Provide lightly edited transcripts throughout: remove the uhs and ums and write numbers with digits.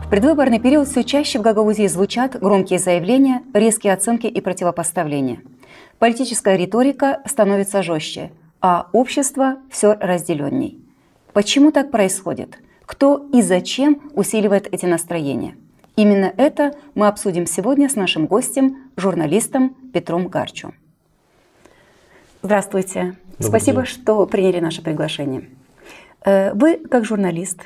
В предвыборный период все чаще в Гагаузии звучат громкие заявления, резкие оценки и противопоставления. Политическая риторика становится жестче, а общество все разделенней. Почему так происходит? Кто и зачем усиливает эти настроения? Именно это мы обсудим сегодня с нашим гостем, журналистом Петром Гарчу. Здравствуйте. Спасибо, что приняли наше приглашение. Вы, как журналист,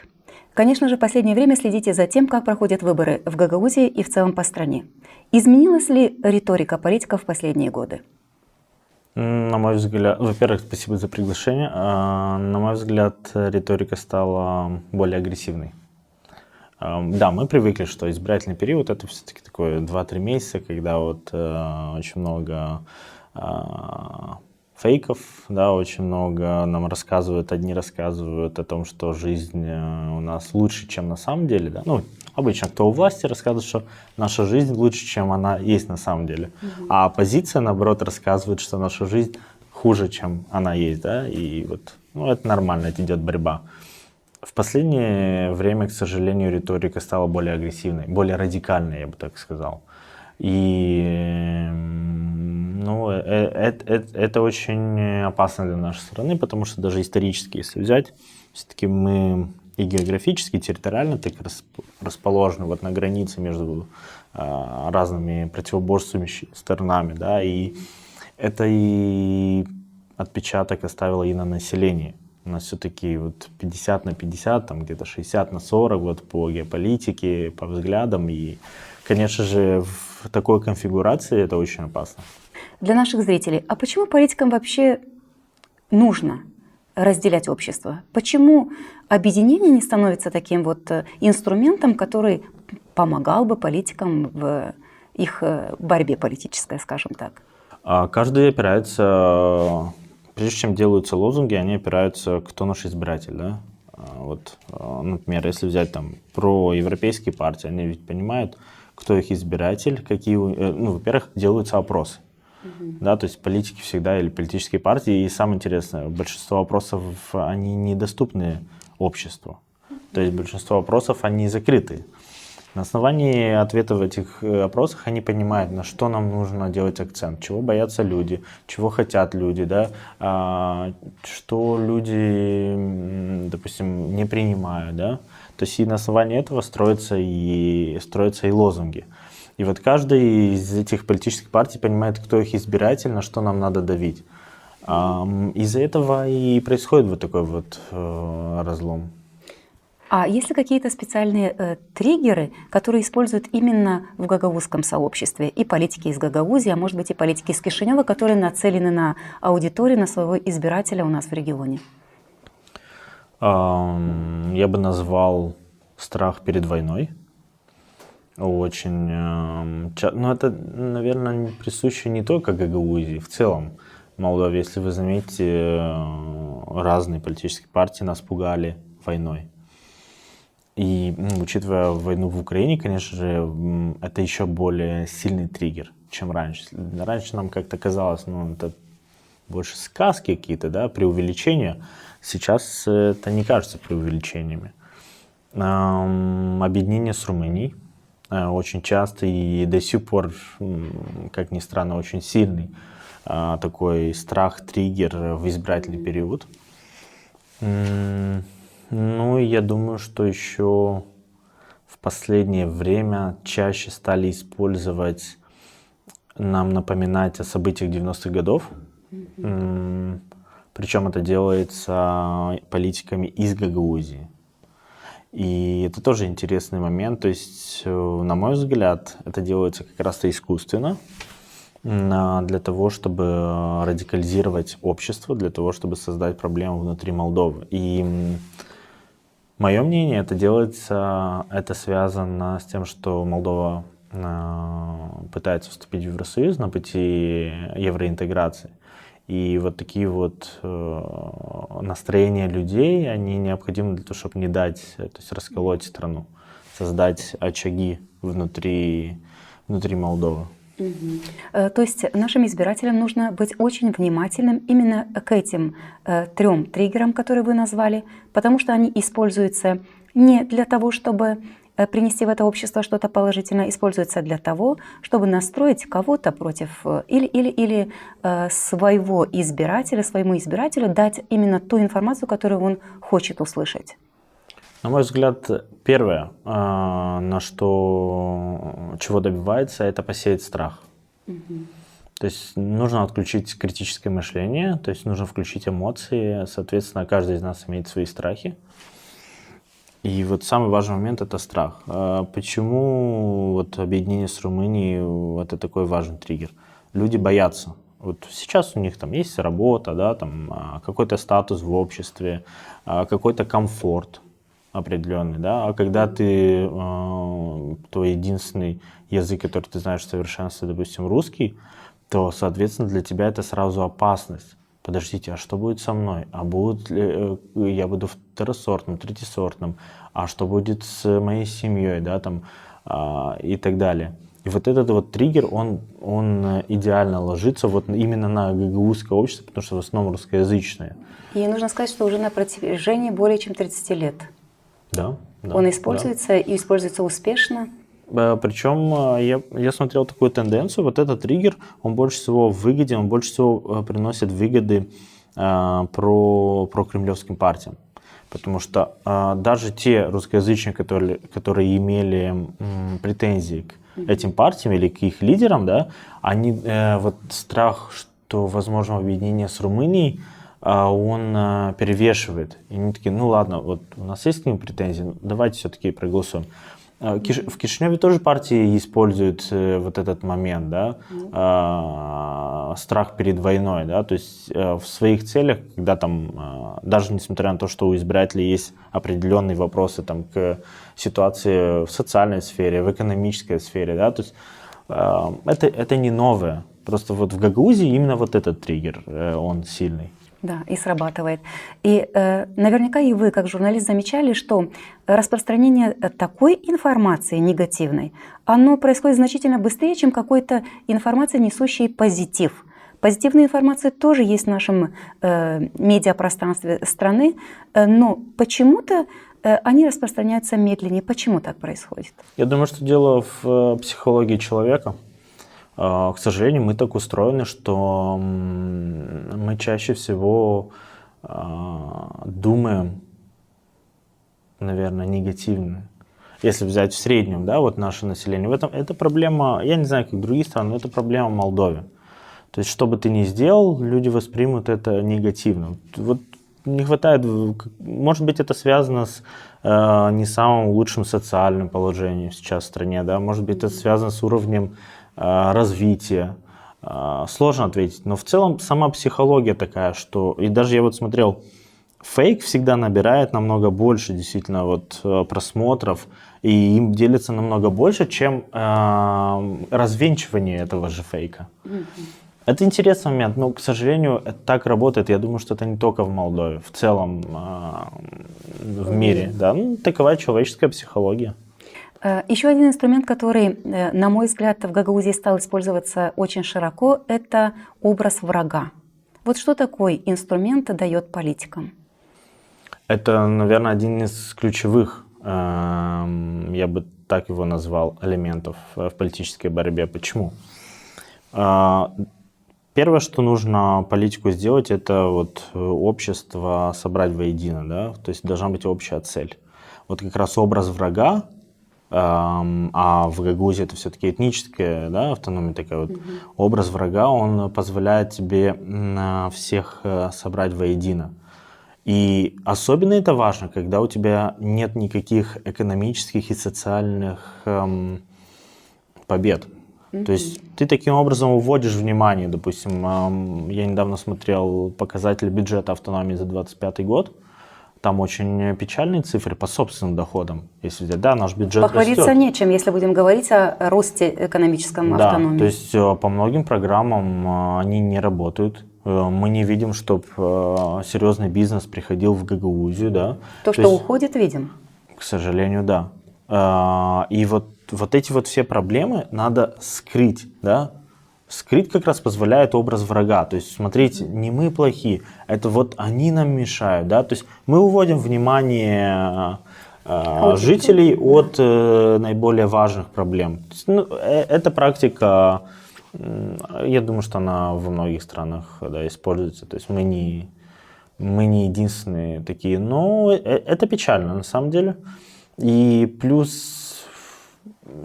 конечно же, в последнее время следите за тем, как проходят выборы в Гагаузии и в целом по стране. Изменилась ли риторика политиков в последние годы? На мой взгляд, во-первых, спасибо за приглашение. На мой взгляд, риторика стала более агрессивной. Да, мы привыкли, что избирательный период это все-таки такое 2-3 месяца, когда вот очень много фейков, да, очень много нам рассказывают, одни рассказывают о том, что жизнь у нас лучше, чем на самом деле, да. Ну, обычно кто у власти рассказывает, что наша жизнь лучше, чем она есть на самом деле. А оппозиция, наоборот, рассказывает, что наша жизнь хуже, чем она есть, да. И вот, ну, это нормально, это идет борьба. В последнее время, к сожалению, риторика стала более агрессивной, более радикальной, я бы так сказал. И ну, это очень опасно для нашей страны, потому что даже исторически, если взять, все-таки мы и географически, и территориально так расположены вот на границе между разными противоборствующими сторонами, да, и это и отпечаток оставило и на населении. У нас все-таки вот 50/50, там где-то 60/40 вот по геополитике, по взглядам. И, конечно же, в такой конфигурации это очень опасно. Для наших зрителей, а почему политикам вообще нужно разделять общество? Почему объединение не становится таким вот инструментом, который помогал бы политикам в их борьбе политической, скажем так? Каждый опирается... Прежде чем делаются лозунги, они опираются, кто наш избиратель, да? Вот, например, если взять там про европейские партии, они ведь понимают, кто их избиратель, какие, ну, во-первых, делаются опросы, да, то есть политики всегда или политические партии, и самое интересное, большинство вопросов, они недоступны обществу, то есть большинство вопросов, они закрыты. На основании ответов в этих опросах они понимают, на что нам нужно делать акцент, чего боятся люди, чего хотят люди, да, что люди, допустим, не принимают, да. То есть и на основании этого строятся и лозунги. И вот каждый из этих политических партий понимает, кто их избиратель, на что нам надо давить. Из-за этого и происходит вот такой вот разлом. А есть ли какие-то специальные триггеры, которые используют именно в гагаузском сообществе? И политики из Гагаузии, а может быть и политики из Кишинева, которые нацелены на аудиторию, на своего избирателя у нас в регионе? Я бы назвал страх перед войной. Очень... Ну, это, наверное, присуще не только Гагаузии, в целом. В Молдове, если вы заметите, разные политические партии нас пугали войной. И, учитывая войну в Украине, конечно же, это еще более сильный триггер, чем раньше. Раньше нам как-то казалось, ну, это больше сказки какие-то, да, преувеличения. Сейчас это не кажется преувеличениями. Объединение с Румынией очень часто и до сих пор, как ни странно, очень сильный такой страх-триггер в избирательный период. Ну, я думаю, что еще в последнее время чаще стали использовать, нам напоминать о событиях 90-х годов. Причем это делается политиками из Гагаузии. И это тоже интересный момент. То есть, на мой взгляд, это делается как раз-то искусственно, для того, чтобы радикализировать общество, для того, чтобы создать проблему внутри Молдовы. И мое мнение, это делается, это связано с тем, что Молдова пытается вступить в Евросоюз на пути евроинтеграции. И вот такие вот настроения людей, они необходимы для того, чтобы не дать, то есть расколоть страну, создать очаги внутри Молдовы. То есть нашим избирателям нужно быть очень внимательным именно к этим 3 триггерам, которые вы назвали, потому что они используются не для того, чтобы принести в это общество что-то положительное, используется для того, чтобы настроить кого-то против или своего избирателя, своему избирателю дать именно ту информацию, которую он хочет услышать. На мой взгляд, первое, чего добивается, это посеять страх. То есть нужно отключить критическое мышление, то есть нужно включить эмоции, соответственно, каждый из нас имеет свои страхи. И вот самый важный момент – это страх. Почему вот объединение с Румынией – это такой важный триггер? Люди боятся. Вот сейчас у них там есть работа, да, там, какой-то статус в обществе, какой-то комфорт определенный, да, а когда ты, твой единственный язык, который ты знаешь в совершенстве, допустим, русский, то, соответственно, для тебя это сразу опасность. Подождите, а что будет со мной? А будет ли я буду второсортным, третьесортным? А что будет с моей семьей, да, там, и так далее. И вот этот вот триггер, он идеально ложится вот именно на гагаузское общество, потому что в основном русскоязычное. И нужно сказать, что уже на протяжении более чем 30 лет. Да. Он используется и используется успешно. Причем я смотрел такую тенденцию, вот этот триггер, он больше всего выгоден, он больше всего приносит выгоды про кремлевским партиям. Потому что даже те русскоязычные, которые имели претензии к этим партиям или к их лидерам, да, они вот страх, что возможно объединение с Румынией, он перевешивает. И они такие, ну ладно, вот у нас есть к ним претензии, давайте все-таки проголосуем. В Кишиневе тоже партии используют вот этот момент, да, страх перед войной, да, то есть в своих целях, когда там, даже несмотря на то, что у избирателей есть определенные вопросы там, к ситуации в социальной сфере, в экономической сфере, да, то есть это не новое, просто вот в Гагаузии именно вот этот триггер, он сильный. Да, и срабатывает. И наверняка и вы, как журналист, замечали, что распространение такой информации негативной, оно происходит значительно быстрее, чем какой-то информации, несущей позитив. Позитивная информация тоже есть в нашем медиапространстве страны, но почему-то они распространяются медленнее. Почему так происходит? Я думаю, что дело в психологии человека. К сожалению, мы так устроены, что мы чаще всего думаем, наверное, негативно. Если взять в среднем, да, вот наше население, это проблема, я не знаю, как другие страны, но это проблема Молдовы. То есть, что бы ты ни сделал, люди воспримут это негативно. Вот не хватает, может быть, это связано с не самым лучшим социальным положением сейчас в стране, да, может быть, это связано с уровнем развития. Сложно ответить, но в целом сама психология такая, что, и даже я вот смотрел, фейк всегда набирает намного больше действительно вот просмотров, и им делится намного больше, чем развенчивание этого же фейка. Это интересный момент, но, к сожалению, это так работает. Я думаю, что это не только в Молдове, в целом в мире. Да? Ну, такова человеческая психология. Еще один инструмент, который, на мой взгляд, в Гагаузии стал использоваться очень широко, это образ врага. Вот что такой инструмент дает политикам? Это, наверное, один из ключевых, я бы так его назвал, элементов в политической борьбе. Почему? Первое, что нужно политику сделать, это вот общество собрать воедино, да? То есть должна быть общая цель. Вот как раз образ врага, а в Гагаузии это все-таки этническая, да, автономия такая вот, образ врага, он позволяет тебе всех собрать воедино. И особенно это важно, когда у тебя нет никаких экономических и социальных побед. То есть ты таким образом уводишь внимание, допустим, я недавно смотрел показатели бюджета автономии за 2025 год, там очень печальные цифры по собственным доходам, если взять, да, наш бюджет похвалиться растет. нечем, если будем говорить о росте экономическом автономии. Да, то есть по многим программам они не работают. Мы не видим, чтобы серьезный бизнес приходил в Гагаузию, да. То, что уходит, видим. К сожалению, да. И вот эти вот все проблемы надо скрыть, да. Скрыть как раз позволяет образ врага. То есть, смотрите, не мы плохие, это вот они нам мешают, да. То есть мы уводим внимание жителей от наиболее важных проблем. То есть, эта практика, я думаю, что она во многих странах, да, используется. То есть мы не единственные такие. Но это печально на самом деле. И плюс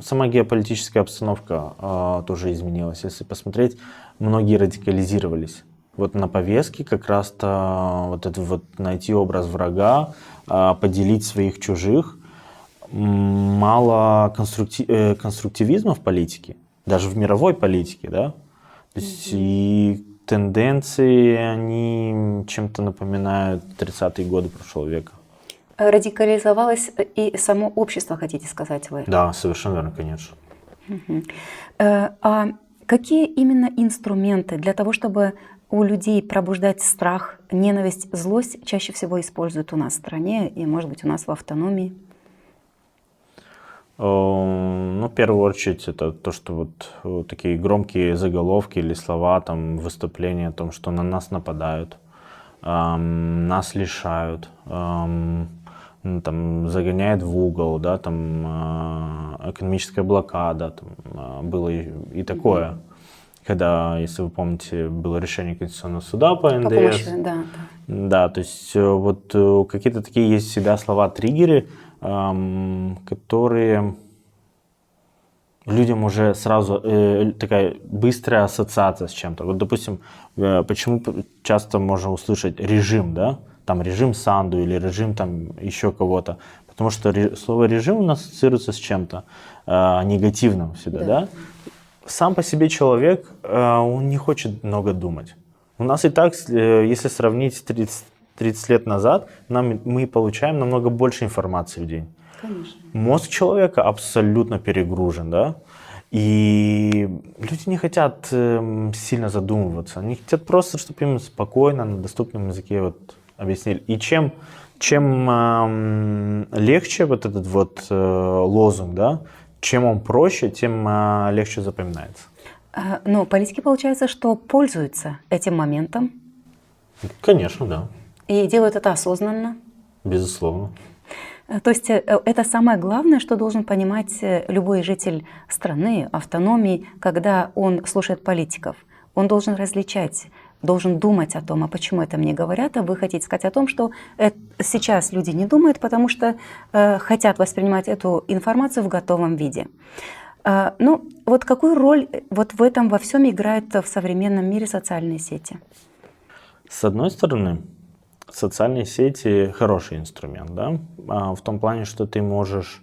сама геополитическая обстановка тоже изменилась. Если посмотреть, многие радикализировались. Вот на повестке как раз-то вот это вот найти образ врага, поделить своих чужих. Мало конструктивизма в политике, даже в мировой политике, да. То есть и тенденции, они чем-то напоминают 30-е годы прошлого века. Радикализовалось и само общество, хотите сказать вы? Да, совершенно верно, конечно. А какие именно инструменты для того, чтобы у людей пробуждать страх, ненависть, злость, чаще всего используют у нас в стране и, может быть, у нас в автономии? Ну, в первую очередь, это то, что вот такие громкие заголовки или слова, там, выступления о том, что на нас нападают, нас лишают, там, загоняют в угол, да, там, экономическая блокада, там, было и такое. Когда, если вы помните, было решение Конституционного суда по НДС. По помощи, да. Да, то есть вот какие-то такие есть всегда слова-триггеры, которые людям уже сразу такая быстрая ассоциация с чем-то. Вот, допустим, почему часто можно услышать режим, да? Там режим Санду или режим там еще кого-то. Потому что слово режим у нас ассоциируется с чем-то негативным всегда, да? Сам по себе человек, он не хочет много думать. У нас и так, если сравнить 30 лет назад, мы получаем намного больше информации в день. Конечно. Мозг человека абсолютно перегружен, да? И люди не хотят сильно задумываться. Они хотят просто, чтобы им спокойно, на доступном языке вот объяснили. И чем легче вот этот вот лозунг, да? Чем он проще, тем легче запоминается. Но политики, получается, что пользуются этим моментом. Конечно, да. И делают это осознанно. Безусловно. То есть это самое главное, что должен понимать любой житель страны, автономии, когда он слушает политиков. Он должен различать, должен думать о том, а почему это мне говорят, а вы хотите сказать о том, что сейчас люди не думают, потому что хотят воспринимать эту информацию в готовом виде. Ну, вот какую роль вот в этом во всем играют в современном мире социальные сети? С одной стороны, социальные сети хороший инструмент, да, в том плане, что ты можешь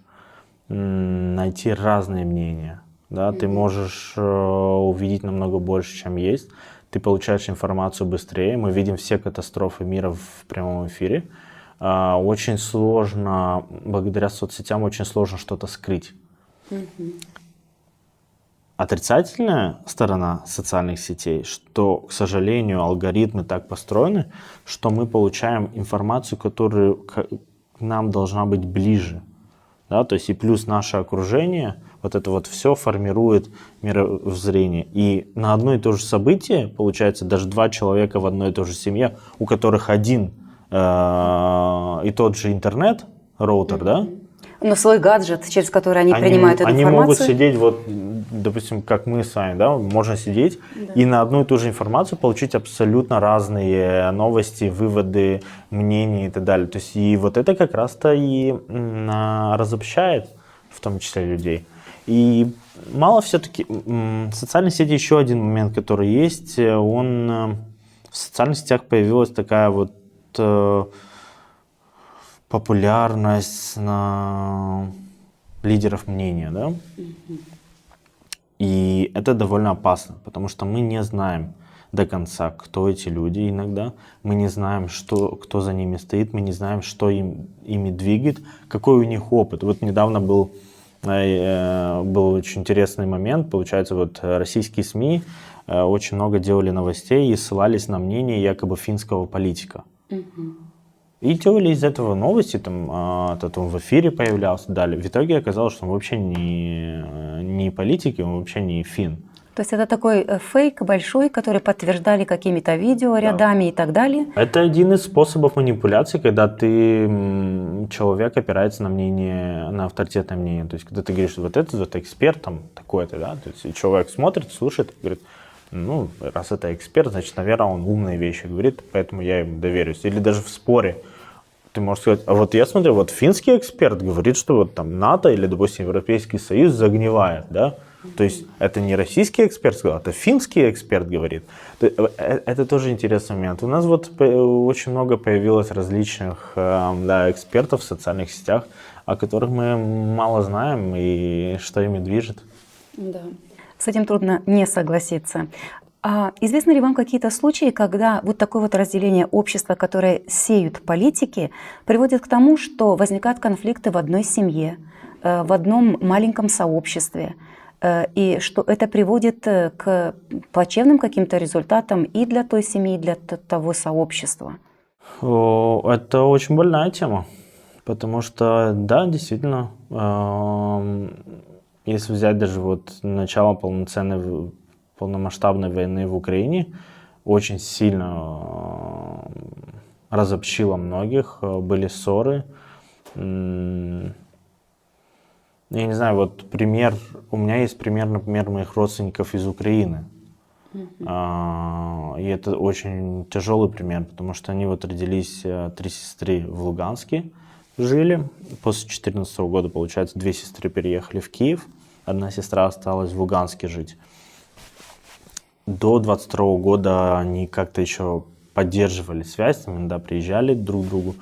найти разные мнения, да, ты можешь увидеть намного больше, чем есть, ты получаешь информацию быстрее, мы видим все катастрофы мира в прямом эфире. Очень сложно, благодаря соцсетям, очень сложно что-то скрыть. Отрицательная сторона социальных сетей, что, к сожалению, алгоритмы так построены, что мы получаем информацию, которая к нам должна быть ближе. Да? То есть и плюс наше окружение, вот это вот все формирует мировоззрение. И на одно и то же событие, получается, даже два человека в одной и той же семье, у которых один и тот же интернет, роутер, да? Но свой гаджет, через который они принимают эту информацию. Они могут сидеть, вот, допустим, как мы с вами, да, можно сидеть и на одну и ту же информацию получить абсолютно разные новости, выводы, мнения и так далее. То есть и вот это как раз-то и разобщает, в том числе, людей. И мало все-таки, социальные сети, еще один момент, который есть, в социальных сетях появилась такая вот популярность на лидеров мнения, да? И это довольно опасно, потому что мы не знаем до конца, кто эти люди иногда, мы не знаем, кто за ними стоит, мы не знаем, что ими двигает, какой у них опыт. Вот недавно был очень интересный момент, получается, вот российские СМИ очень много делали новостей и ссылались на мнение якобы финского политика. И делали из этого новости, там он в эфире появлялся, далее. В итоге оказалось, что он вообще не политик, он вообще не фин. То есть это такой фейк большой, который подтверждали какими-то видео рядами и так далее. Это один из способов манипуляции, когда человек опирается на мнение, на авторитетное мнение. То есть, когда ты говоришь, что вот этот вот эксперт там такой-то, да, то есть и человек смотрит, слушает, говорит, ну, раз это эксперт, значит, наверное, он умные вещи говорит, поэтому я ему доверюсь. Или даже в споре ты можешь сказать, а вот я смотрю, вот финский эксперт говорит, что вот там НАТО или, допустим, Европейский Союз загнивает, да, то есть это не российский эксперт сказал, это финский эксперт говорит. Это тоже интересный момент. У нас вот очень много появилось различных экспертов в социальных сетях, о которых мы мало знаем и что ими движет. Да. С этим трудно не согласиться. А известны ли вам какие-то случаи, когда вот такое вот разделение общества, которое сеют политики, приводит к тому, что возникают конфликты в одной семье, в одном маленьком сообществе, и что это приводит к плачевным каким-то результатам и для той семьи, и для того сообщества? Это очень больная тема, потому что, да, действительно, если взять даже вот начало полномасштабной войны в Украине, очень сильно разобщило многих, были ссоры. Я не знаю, вот пример, у меня есть пример, например, моих родственников из Украины. И это очень тяжелый пример, потому что они вот родились, 3 сестры в Луганске жили. После 2014 года, получается, 2 сестры переехали в Киев, 1 сестра осталась в Луганске жить. До 22 года они как-то еще поддерживали связь, иногда приезжали друг к другу.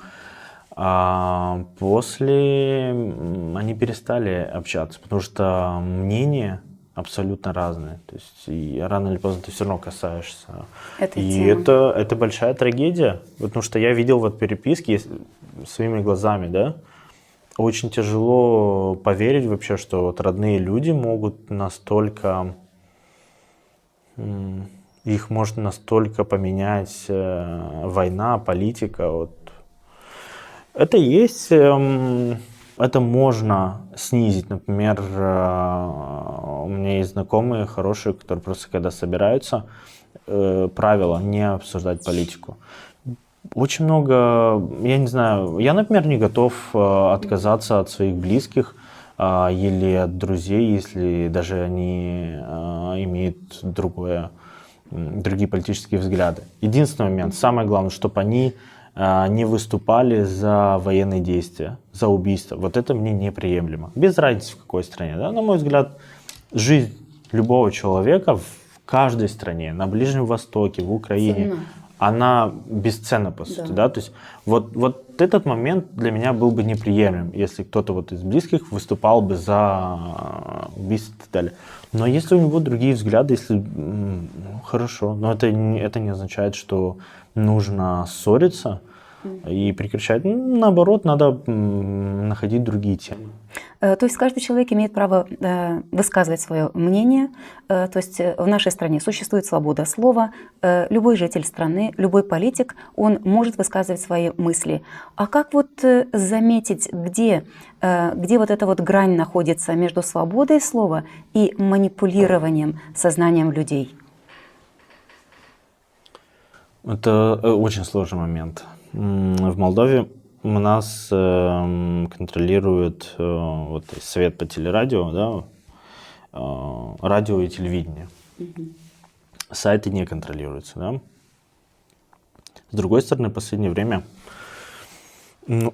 А после они перестали общаться, потому что мнения абсолютно разные. То есть и рано или поздно ты все равно касаешься. Это большая трагедия, потому что я видел вот переписки своими глазами, да. Очень тяжело поверить вообще, что вот родные люди могут настолько, их может настолько поменять война, политика. Вот. Это есть, это можно снизить. Например, у меня есть знакомые хорошие, которые просто когда собираются, правило не обсуждать политику. Очень много, я не знаю, я, например, не готов отказаться от своих близких или от друзей, если даже они имеют другие политические взгляды. Единственный момент, самое главное, чтобы они не выступали за военные действия, за убийство. Вот это мне неприемлемо. Без разницы в какой стране. Да? На мой взгляд, жизнь любого человека в каждой стране, на Ближнем Востоке, в Украине, она бесценна, по сути. Да. То есть вот этот момент для меня был бы неприемлем, если кто-то вот из близких выступал бы за убийство и так далее. Но если у него другие взгляды, если хорошо, но это не означает, что нужно ссориться и прекращать. Наоборот, надо находить другие темы. То есть каждый человек имеет право высказывать свое мнение. То есть в нашей стране существует свобода слова. Любой житель страны, любой политик, он может высказывать свои мысли. А как вот заметить, где вот эта вот грань находится между свободой слова и манипулированием сознанием людей? Это очень сложный момент. В Молдове у нас контролирует вот, Совет по телерадио, да, радио и телевидение. Сайты не контролируются. Да. С другой стороны, в последнее время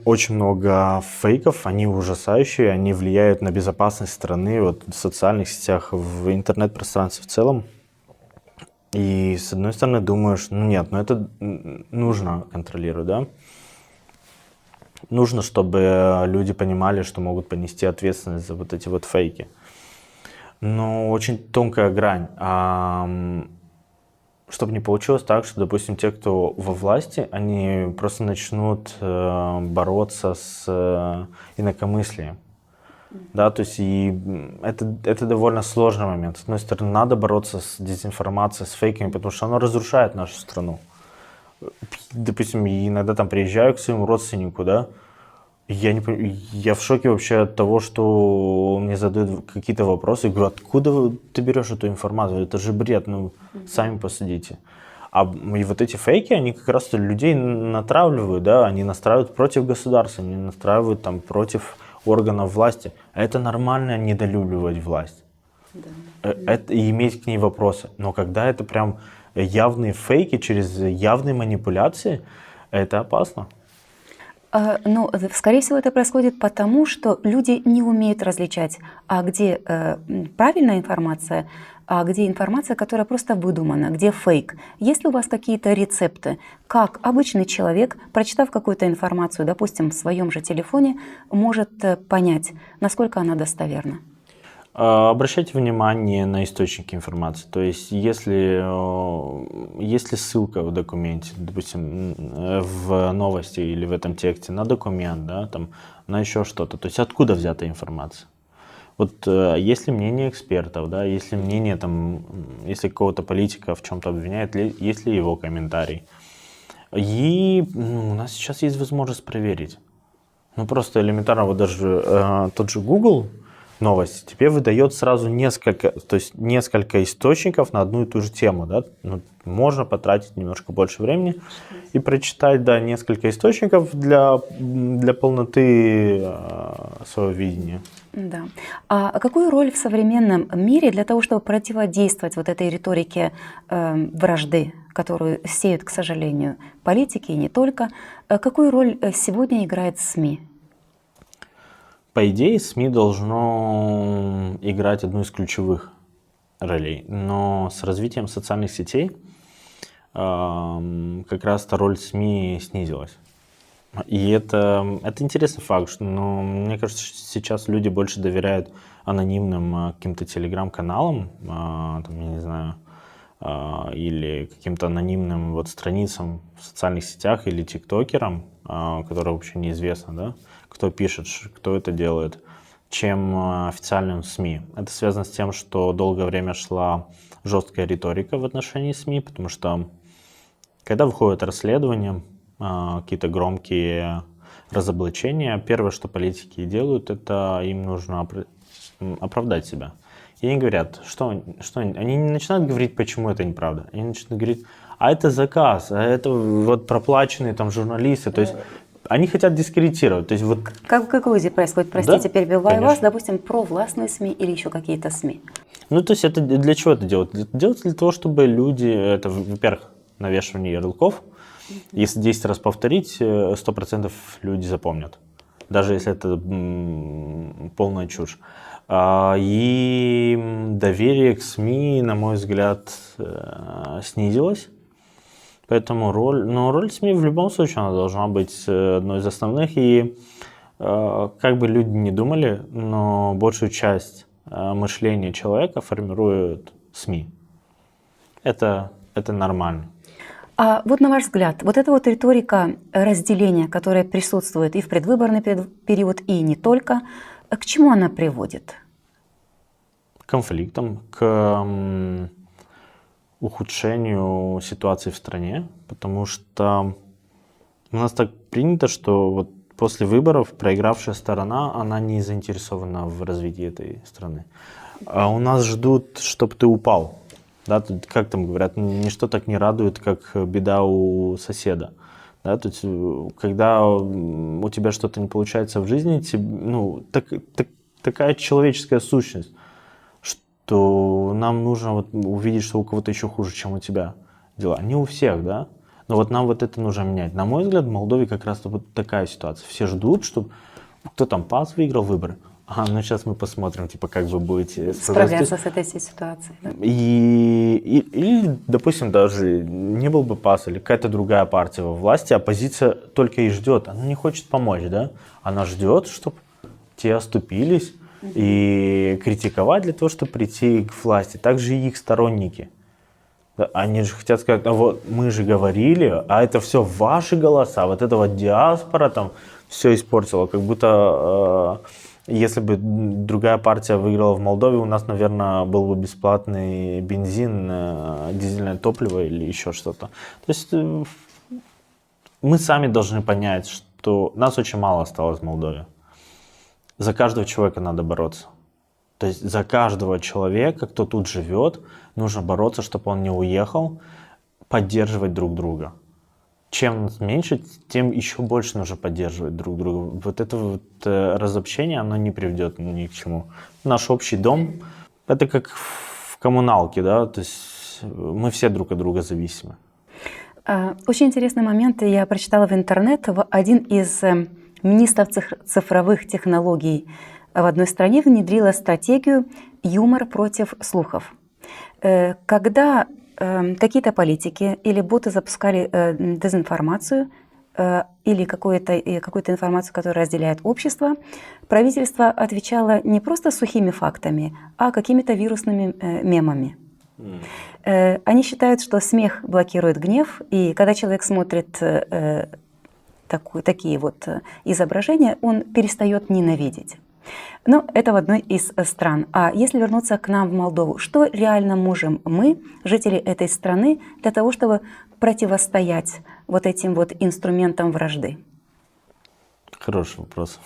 очень много фейков, они ужасающие, они влияют на безопасность страны вот, в социальных сетях, в интернет-пространстве в целом. И с одной стороны думаешь, это нужно контролировать, да? Нужно, чтобы люди понимали, что могут понести ответственность за вот эти вот фейки. Но очень тонкая грань. Чтобы не получилось так, что, допустим, те, кто во власти, они просто начнут бороться с инакомыслием. Да, то есть и это довольно сложный момент. С одной стороны, надо бороться с дезинформацией, с фейками, потому что оно разрушает нашу страну. Допустим, иногда там приезжаю к своему родственнику, да, Я в шоке вообще от того, что мне задают какие-то вопросы. Я говорю, откуда ты берешь эту информацию? Это же бред, ну, сами посудите. И вот эти фейки, они как раз людей натравливают, да, они настраивают против государства, они настраивают там против органов власти. А это нормально недолюбливать власть. Да. Это, и иметь к ней вопросы. Но когда это прям явные фейки через явные манипуляции, это опасно. Ну, скорее всего, это происходит потому, что люди не умеют различать, а где правильная информация, а где информация, которая просто выдумана, где фейк. Есть ли у вас какие-то рецепты, как обычный человек, прочитав какую-то информацию, допустим, в своем же телефоне, может понять, насколько она достоверна? Обращайте внимание на источники информации. То есть, если ссылка в документе, допустим, в новости или в этом тексте на документ, да, там, на еще что-то, то есть откуда взята информация? Вот если мнение экспертов, да, если мнение там, если какого-то политика в чем-то обвиняет, есть ли его комментарий? И у нас сейчас есть возможность проверить. Ну просто элементарно, вот даже тот же Google новости тебе выдает сразу несколько источников на одну и ту же тему, да? Ну, можно потратить немножко больше времени и прочитать, да, несколько источников для полноты своего видения. Да. А какую роль в современном мире для того, чтобы противодействовать вот этой риторике вражды, которую сеют, к сожалению, политики и не только, какую роль сегодня играет СМИ? По идее, СМИ должно играть одну из ключевых ролей, но с развитием социальных сетей как раз эта роль СМИ снизилась. И это интересный факт, но мне кажется, что сейчас люди больше доверяют анонимным каким-то телеграм-каналам, там, я не знаю, или каким-то анонимным вот страницам в социальных сетях или тиктокерам, которые вообще неизвестно, да, кто пишет, кто это делает, чем официальным СМИ. Это связано с тем, что долгое время шла жесткая риторика в отношении СМИ, потому что когда выходят расследования, какие-то громкие разоблачения, первое, что политики делают, это им нужно оправдать себя. И они говорят, они не начинают говорить, почему это неправда. Они начинают говорить, а это заказ, а это вот проплаченные там журналисты. То есть они хотят дискредитировать. То есть вот... Как в Грузии происходит, простите, Да, перебиваю вас, конечно. допустим, провластные СМИ или еще какие-то СМИ? Ну, то есть это для чего это делать? Делается для того, чтобы люди, это, во-первых, навешивание ярлыков. Если 10 раз повторить, 100% люди запомнят. Даже если это полная чушь. И доверие к СМИ, на мой взгляд, снизилось. Поэтому роль СМИ в любом случае она должна быть одной из основных. И как бы люди не думали, но большую часть мышления человека формируют СМИ. Это нормально. А вот на ваш взгляд, вот эта вот риторика разделения, которая присутствует и в предвыборный период, и не только, к чему она приводит? К конфликтам, к ухудшению ситуации в стране, потому что у нас так принято, что вот после выборов проигравшая сторона, она не заинтересована в развитии этой страны. А у нас ждут, чтобы ты упал. Да, тут, как там говорят, ничто так не радует, как беда у соседа. Да, то есть, когда у тебя что-то не получается в жизни, такая человеческая сущность, что нам нужно вот увидеть, что у кого-то еще хуже, чем у тебя дела. Не у всех, да? Но вот нам вот это нужно менять. На мой взгляд, в Молдове как раз вот такая ситуация. Все ждут, чтобы кто там ПАС выиграл выборы. Ну сейчас мы посмотрим, типа, как вы будете справляться с этой ситуацией. Да? Или, допустим, даже не был бы ПАС или какая-то другая партия во власти, оппозиция только и ждет. Она не хочет помочь, да? Она ждет, чтобы те оступились и критиковать для того, чтобы прийти к власти. Также и их сторонники. Они же хотят сказать, вот мы же говорили, а это все ваши голоса, вот эта вот диаспора там все испортила, как будто... Если бы другая партия выиграла в Молдове, у нас, наверное, был бы бесплатный бензин, дизельное топливо или еще что-то. То есть мы сами должны понять, то нас очень мало осталось в Молдове. За каждого человека надо бороться. То есть за каждого человека, кто тут живет, нужно бороться, чтобы он не уехал, поддерживать друг друга. Чем нас меньше, тем еще больше нужно поддерживать друг друга. Вот это вот разобщение, оно не приведет ни к чему. Наш общий дом, это как в коммуналке, да, то есть мы все друг от друга зависимы. Очень интересный момент. Я прочитала в интернет, один из министров цифровых технологий в одной стране внедрила стратегию «юмор против слухов». Когда какие-то политики или боты запускали дезинформацию или какую-то информацию, которая разделяет общество, правительство отвечало не просто сухими фактами, а какими-то вирусными мемами. Они считают, что смех блокирует гнев, и когда человек смотрит такие вот изображения, он перестает ненавидеть. Но это в одной из стран. А если вернуться к нам в Молдову, что реально можем мы, жители этой страны, для того, чтобы противостоять вот этим вот инструментам вражды? Хороший вопрос.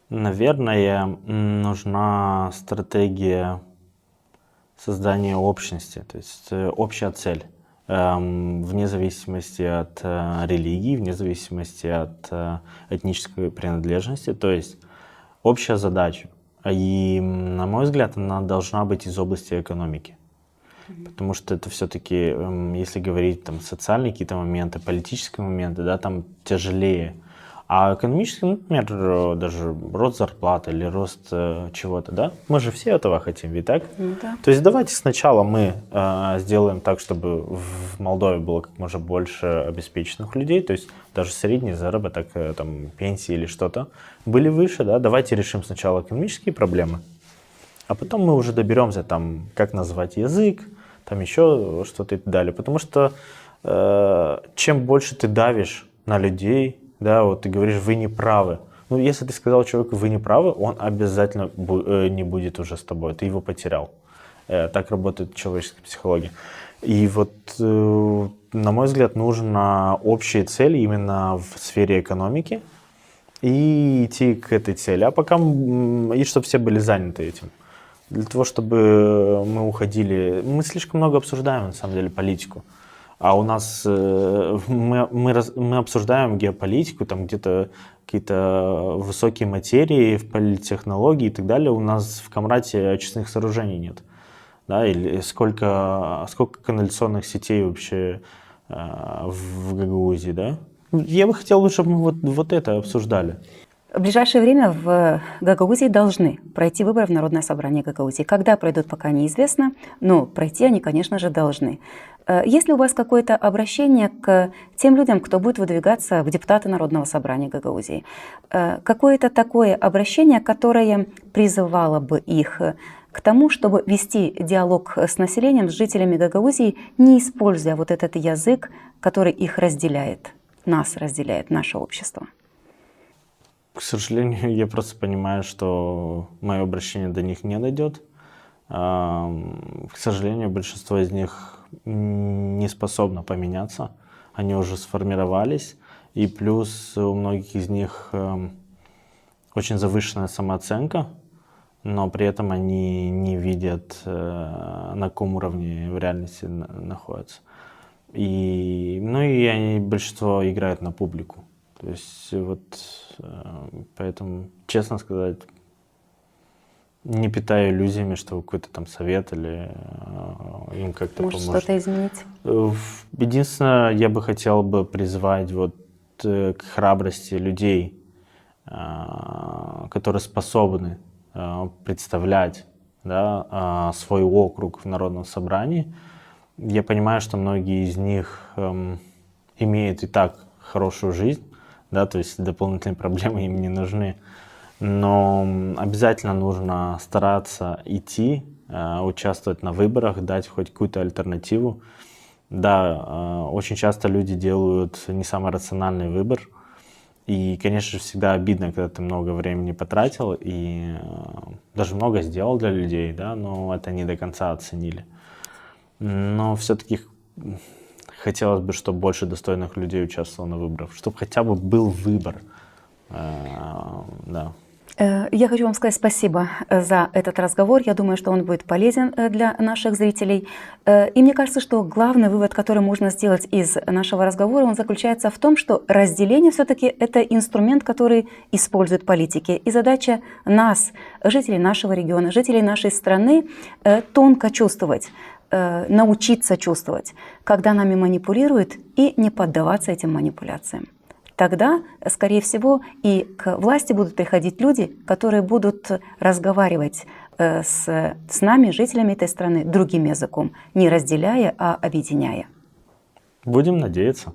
Наверное, нужна стратегия создания общности, то есть общая цель. Вне зависимости от религии, вне зависимости от этнической принадлежности, то есть общая задача. И, на мой взгляд, она должна быть из области экономики. Потому что это все-таки, если говорить там социальные какие-то моменты, политические моменты, да, там тяжелее. А экономически, например, даже рост зарплаты или рост чего-то, да? Мы же все этого хотим, ведь так? Да. То есть давайте сначала мы сделаем так, чтобы в Молдове было как можно больше обеспеченных людей, то есть даже средний заработок, там, пенсии или что-то были выше, да? Давайте решим сначала экономические проблемы, а потом мы уже доберемся, там, как назвать язык, там еще что-то и так далее. Потому что чем больше ты давишь на людей, да, вот ты говоришь, вы не правы. Ну, если ты сказал человеку, вы не правы, он обязательно не будет уже с тобой, ты его потерял. Так работает человеческая психология. И вот, на мой взгляд, нужно общие цели именно в сфере экономики и идти к этой цели. А пока, и чтобы все были заняты этим. Для того, чтобы мы уходили, мы слишком много обсуждаем, на самом деле, политику. А у нас мы обсуждаем геополитику, там где-то какие-то высокие материи в политтехнологии и так далее. У нас в Камрате очистных сооружений нет. Да, или сколько канализационных сетей вообще в Гагаузии, да? Я бы хотел, чтобы мы вот это обсуждали. В ближайшее время в Гагаузии должны пройти выборы в Народное собрание Гагаузии. Когда пройдут, пока неизвестно, но пройти они, конечно же, должны. Есть ли у вас какое-то обращение к тем людям, кто будет выдвигаться в депутаты Народного собрания Гагаузии? Какое-то такое обращение, которое призывало бы их к тому, чтобы вести диалог с населением, с жителями Гагаузии, не используя вот этот язык, который их разделяет, нас разделяет, наше общество? К сожалению, я просто понимаю, что мое обращение до них не дойдет. К сожалению, большинство из них не способно поменяться. Они уже сформировались. И плюс у многих из них очень завышенная самооценка, но при этом они не видят, на каком уровне в реальности находятся. И они, большинство играют на публику. То есть вот поэтому, честно сказать, не питаю иллюзиями, что какой-то там совет или им как-то поможет. Может что-то изменить? Единственное, я бы хотел призвать к храбрости людей, которые способны представлять, да, свой округ в Народном собрании. Я понимаю, что многие из них имеют и так хорошую жизнь, да, то есть дополнительные проблемы им не нужны. Но обязательно нужно стараться идти, участвовать на выборах, дать хоть какую-то альтернативу. Да, очень часто люди делают не самый рациональный выбор. И, конечно же, всегда обидно, когда ты много времени потратил и даже много сделал для людей, да, но это не до конца оценили. Но все-таки хотелось бы, чтобы больше достойных людей участвовало на выборах, чтобы хотя бы был выбор. Да. Я хочу вам сказать спасибо за этот разговор. Я думаю, что он будет полезен для наших зрителей. И мне кажется, что главный вывод, который можно сделать из нашего разговора, он заключается в том, что разделение все-таки это инструмент, который используют политики. И задача нас, жителей нашего региона, жителей нашей страны, тонко чувствовать, научиться чувствовать, когда нами манипулируют, и не поддаваться этим манипуляциям. Тогда, скорее всего, и к власти будут приходить люди, которые будут разговаривать с нами, жителями этой страны, другим языком, не разделяя, а объединяя. Будем надеяться.